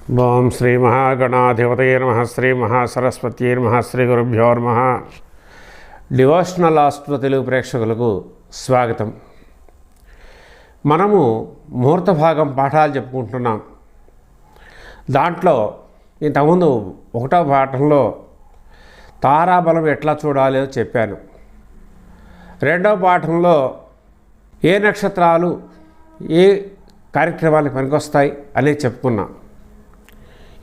ఓం శ్రీ మహాగణాధిపతయే నమః. శ్రీ మహాసరస్వతీ నమః. శ్రీ గురుభ్యో నమః. డివోషనల్ ఆస్ట్రో తెలుగు ప్రేక్షకులకు స్వాగతం. మనము ముహూర్త భాగం పాఠాలు చెప్పుకుంటున్నాం. దాంట్లో ఇంతకుముందు ఒకటో పాఠంలో తారాబలం ఎట్లా చూడాలో చెప్పాను. రెండవ పాఠంలో ఏ నక్షత్రాలు ఏ కార్యక్రమాలకు పనికొస్తాయి అనేది చెప్పుకున్నాం.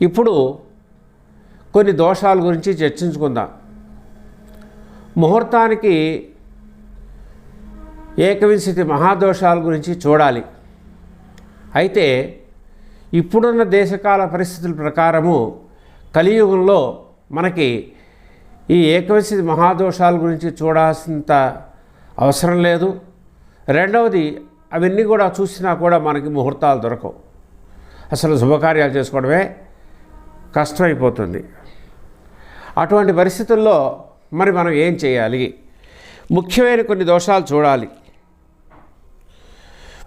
ఇప్పుడు కొన్ని దోషాల గురించి చర్చించుకుందాం. ముహూర్తానికి ఏకవింశతి మహాదోషాల గురించి చూడాలి. అయితే ఇప్పుడున్న దేశకాల పరిస్థితుల ప్రకారము కలియుగంలో మనకి ఈ ఏకవింశతి మహాదోషాల గురించి చూడాల్సినంత అవసరం లేదు. రెండవది, అవన్నీ కూడా చూసినా కూడా మనకి ముహూర్తాలు దొరకవు. అసలు శుభకార్యాలు చేసుకోవడమే కష్టమైపోతుంది. అటువంటి పరిస్థితుల్లో మరి మనం ఏం చేయాలి? ముఖ్యమైన కొన్ని దోషాలు చూడాలి.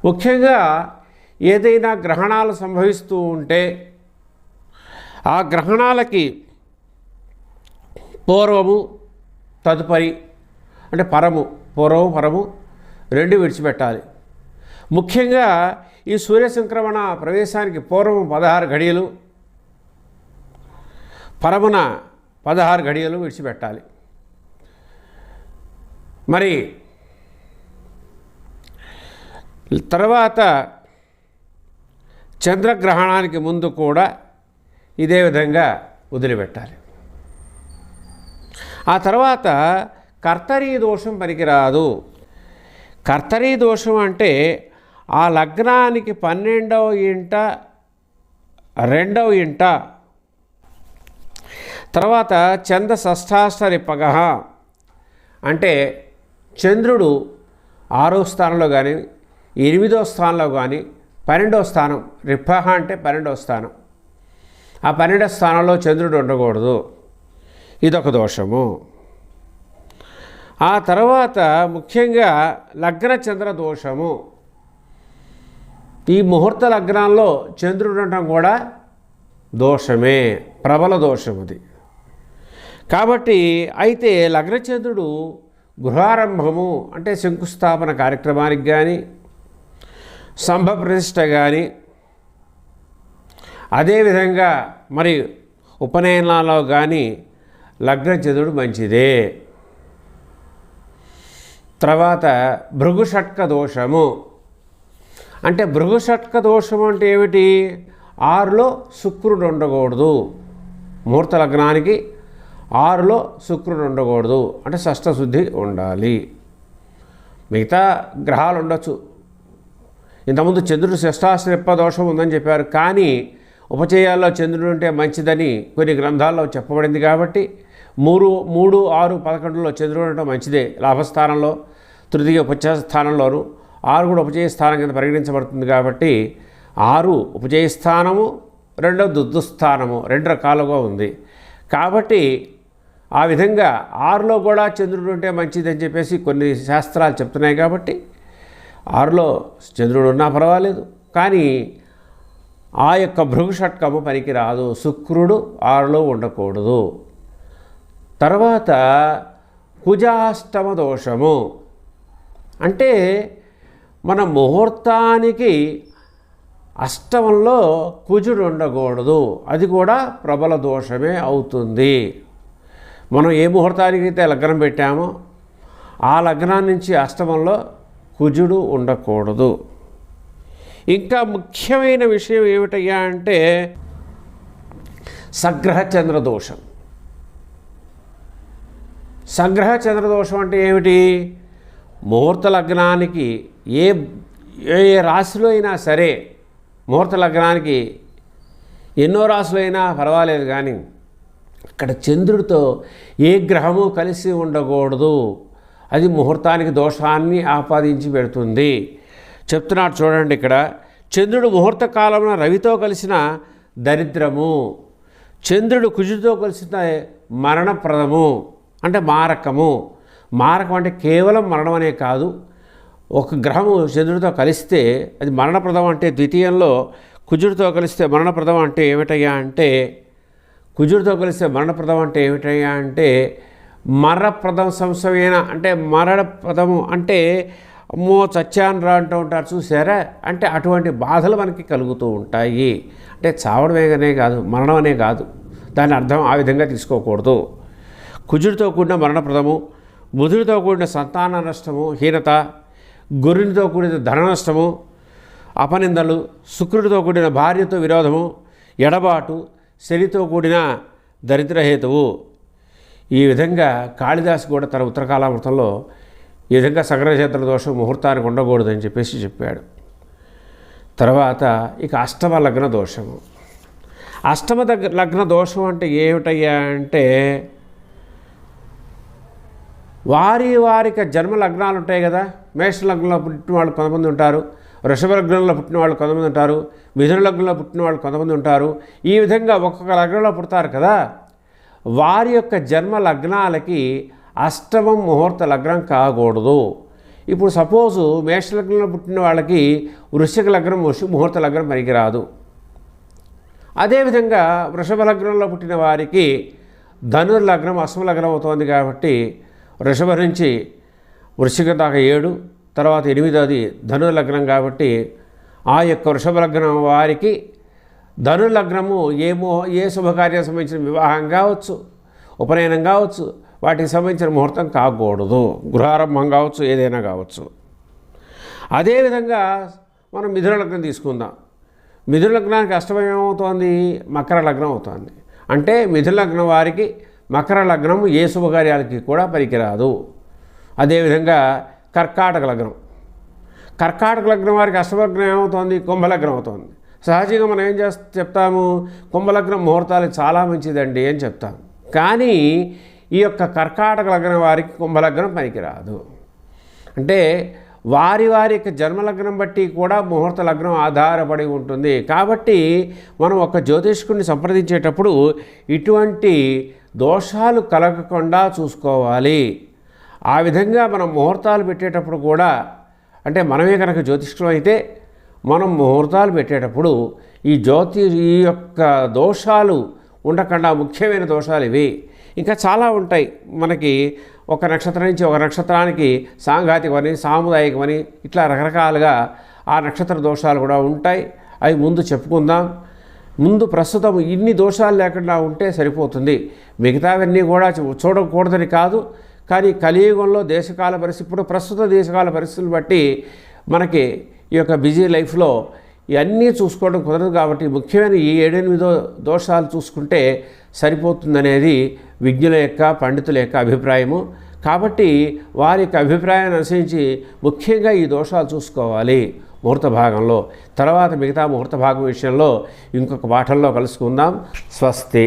ముఖ్యంగా ఏదైనా గ్రహణాలు సంభవిస్తూ ఉంటే ఆ గ్రహణాలకి పూర్వము తదుపరి అంటే పూర్వము పరము రెండు విడిచిపెట్టాలి. ముఖ్యంగా ఈ సూర్య సంక్రమణ ప్రవేశానికి పూర్వం 16 గడియలు, పరమున 16 గడియలు విడిచిపెట్టాలి. మరి తర్వాత చంద్రగ్రహణానికి ముందు కూడా ఇదే విధంగా వదిలిపెట్టాలి. ఆ తర్వాత కర్తరీ దోషం పనికిరాదు. కర్తరీ దోషం అంటే ఆ లగ్నానికి 12వ ఇంట 2వ ఇంట తర్వాత చంద్ర షష్ఠాష్టరిపగ అంటే చంద్రుడు 6వ స్థానంలో కానీ 8వ స్థానంలో కానీ 12వ స్థానం, రిప్పహ అంటే 12వ స్థానం, ఆ 12వ స్థానంలో చంద్రుడు ఉండకూడదు. ఇదొక దోషము. ఆ తర్వాత ముఖ్యంగా లగ్న చంద్ర దోషము. ఈ ముహూర్త లగ్నాల్లో చంద్రుడు ఉండటం కూడా దోషమే, ప్రబల దోషం అది. కాబట్టి అయితే లగ్నచంద్రుడు గృహారంభము అంటే శంకుస్థాపన కార్యక్రమానికి కానీ సంభప్రతిష్ఠ కానీ అదేవిధంగా మరి ఉపనయనాల్లో కానీ లగ్నచంద్రుడు మంచిదే. తర్వాత భృగుషట్క దోషము అంటే భృగుషట్క దోషము అంటే ఏమిటి? 6లో శుక్రుడు ఉండకూడదు. ముహూర్త లగ్నానికి 6లో శుక్రుడు ఉండకూడదు అంటే షష్ఠశుద్ధి ఉండాలి. మిగతా గ్రహాలు ఉండొచ్చు. ఇంతకుముందు చంద్రుడు షష్ఠాశ్రప్ప దోషం ఉందని చెప్పారు, కానీ ఉపచయాల్లో చంద్రుడు ఉంటే మంచిదని కొన్ని గ్రంథాల్లో చెప్పబడింది. కాబట్టి 3, 6, 11లో చంద్రుడు ఉండటం మంచిదే. లాభస్థానంలో, తృతీయ ఉపచయ స్థానంలోను, 6 కూడా ఉపచయ స్థానం కింద పరిగణించబడుతుంది. కాబట్టి 6 ఉపచయ స్థానము, 2వ దుద్దుస్థానము, 2 రకాలుగా ఉంది. కాబట్టి ఆ విధంగా 6లో కూడా చంద్రుడు ఉంటే మంచిదని చెప్పేసి కొన్ని శాస్త్రాలు చెప్తున్నాయి. కాబట్టి 6లో చంద్రుడు ఉన్నా పర్వాలేదు, కానీ ఆ యొక్క భృగుషట్కము పనికిరాదు. శుక్రుడు 6లో ఉండకూడదు. తర్వాత కుజాష్టమ దోషము అంటే మన ముహూర్తానికి అష్టమంలో కుజుడు ఉండకూడదు. అది కూడా ప్రబల దోషమే అవుతుంది. మనం ఏ ముహూర్తానికి అయితే లగ్నం పెట్టామో ఆ లగ్నం నుంచి అష్టమంలో కుజుడు ఉండకూడదు. ఇంకా ముఖ్యమైన విషయం ఏమిటయ్యా అంటే సగ్రహ చంద్రదోషం. సగ్రహ చంద్రదోషం అంటే ఏమిటి? ముహూర్త లగ్నానికి ఏ రాశిలో అయినా సరే, ముహూర్త లగ్నానికి ఎన్నో రాశులు అయినా పర్వాలేదు, కానీ ఇక్కడ చంద్రుడితో ఏ గ్రహము కలిసి ఉండకూడదు. అది ముహూర్తానికి దోషాన్ని ఆపాదించి పెడుతుంది. చెప్తున్నాడు చూడండి. ఇక్కడ చంద్రుడు ముహూర్త కాలంలో రవితో కలిసిన దరిద్రము, చంద్రుడు కుజుడితో కలిసిన మరణప్రదము అంటే మారకము. మారకం అంటే కేవలం మరణం అనే కాదు, ఒక గ్రహము చంద్రుడితో కలిస్తే అది మరణప్రదం. అంటే ద్వితీయంలో కుజుడితో కలిస్తే మరణప్రదం అంటే ఏమిటయ్యా అంటే మరణప్రదం సంశయన అంటే మరణప్రదము అంటే అమ్మో చచ్చాను రా అంటూ ఉంటారు చూసారా, అంటే అటువంటి బాధలు మనకి కలుగుతూ ఉంటాయి. అంటే చావడమేగానే కాదు, మరణం అనే కాదు, దాని అర్థం ఆ విధంగా తీసుకోకూడదు. కుజుడితో కూడిన మరణప్రదము, బుధుడితో కూడిన సంతాన నష్టము, హీనత, గురునితో కూడిన ధన నష్టము, అపనిందలు, శుక్రుడితో కూడిన భార్యతో విరోధము, ఎడబాటు, శనితో కూడిన దరిద్రహేతువు. ఈ విధంగా కాళిదాసు కూడా తన ఉత్తరకాలామృతంలో ఈ విధంగా సగ్రక్షేత్ర దోషం ముహూర్తానికి ఉండకూడదని చెప్పాడు. తర్వాత ఇక అష్టమ లగ్న దోషము. లగ్న దోషం అంటే ఏమిటయ్యా అంటే వారికి జన్మ లగ్నాలు ఉంటాయి కదా. మేష లగ్నంలో పుట్టిన వాళ్ళు కొంతమంది ఉంటారు, వృషభ లగ్నంలో పుట్టిన వాళ్ళు కొంతమంది ఉంటారు, మిథున లగ్నంలో పుట్టిన వాళ్ళు కొంతమంది ఉంటారు. ఈ విధంగా ఒక్కొక్క లగ్నంలో పుడతారు కదా. వారి యొక్క జన్మ లగ్నాలకి అష్టమం ముహూర్త లగ్నం కాకూడదు. ఇప్పుడు సపోజు మేష లగ్నంలో పుట్టిన వాళ్ళకి వృశ్చిక లగ్నం ముహూర్త లగ్నం పనికిరాదు. అదేవిధంగా వృషభ లగ్నంలో పుట్టిన వారికి ధనుర్లగ్నం అష్టమ లగ్నం అవుతోంది కాబట్టి వృషభ నుంచి వృశ్చిక దాకా 7, తర్వాత 8ది ధనుర్లగ్నం కాబట్టి ఆ యొక్క వృషభ లగ్నం వారికి ధనుర్లగ్నము ఏ శుభకార్యానికి సంబంధించిన వివాహం కావచ్చు, ఉపనయనం కావచ్చు, వాటికి సంబంధించిన ముహూర్తం కాకూడదు. గృహారంభం కావచ్చు, ఏదైనా కావచ్చు. అదేవిధంగా మనం మిథున లగ్నం తీసుకుందాం. మిథున లగ్నానికి అష్టమం ఏమవుతోంది? మకర లగ్నం అవుతోంది. అంటే మిథున లగ్నం వారికి మకర లగ్నం ఏ శుభకార్యాలకి కూడా పనికిరాదు. అదేవిధంగా కర్కాటక లగ్నం వారికి అష్టమలగ్నం ఏమవుతోంది? కుంభలగ్నం అవుతోంది. సహజంగా మనం ఏం చెప్తాము, కుంభలగ్నం ముహూర్తాలు చాలా మంచిదండి అని చెప్తాము. కానీ ఈ యొక్క కర్కాటక లగ్నం వారికి కుంభలగ్నం పనికిరాదు. అంటే వారి యొక్క జన్మలగ్నం బట్టి కూడా ముహూర్త లగ్నం ఆధారపడి ఉంటుంది. కాబట్టి మనం ఒక జ్యోతిష్కుడిని సంప్రదించేటప్పుడు ఇటువంటి దోషాలు కలగకుండా చూసుకోవాలి. ఆ విధంగా మనం ముహూర్తాలు పెట్టేటప్పుడు కూడా, అంటే మనమే కనుక జ్యోతిష్కులం అయితే మనం ముహూర్తాలు పెట్టేటప్పుడు ఈ యొక్క దోషాలు ఉండకుండా ముఖ్యమైన దోషాలు ఇవి. ఇంకా చాలా ఉంటాయి. మనకి ఒక నక్షత్రం నుంచి ఒక నక్షత్రానికి సాంఘాతికమని, సాముదాయికమని, ఇట్లా రకరకాలుగా ఆ నక్షత్ర దోషాలు కూడా ఉంటాయి. అవి ముందు చెప్పుకుందాం. ముందు ప్రస్తుతం ఇన్ని దోషాలు లేకుండా ఉంటే సరిపోతుంది. మిగతావన్నీ కూడా చూడకూడదని కాదు, కానీ కలియుగంలో దేశకాల పరిస్థితి, ఇప్పుడు ప్రస్తుత దేశకాల పరిస్థితులు బట్టి మనకి ఈ యొక్క బిజీ లైఫ్లో ఇవన్నీ చూసుకోవడం కుదరదు. కాబట్టి ముఖ్యమైన ఈ 7-8 దోషాలు చూసుకుంటే సరిపోతుందనేది విజ్ఞుల యొక్క, పండితుల యొక్క అభిప్రాయము. కాబట్టి వారి యొక్క అభిప్రాయాన్ని అనుసరించి ముఖ్యంగా ఈ దోషాలు చూసుకోవాలి ముహూర్త భాగంలో. తర్వాత మిగతా ముహూర్త భాగం విషయంలో ఇంకొక పాఠంలో కలుసుకుందాం. స్వస్తి.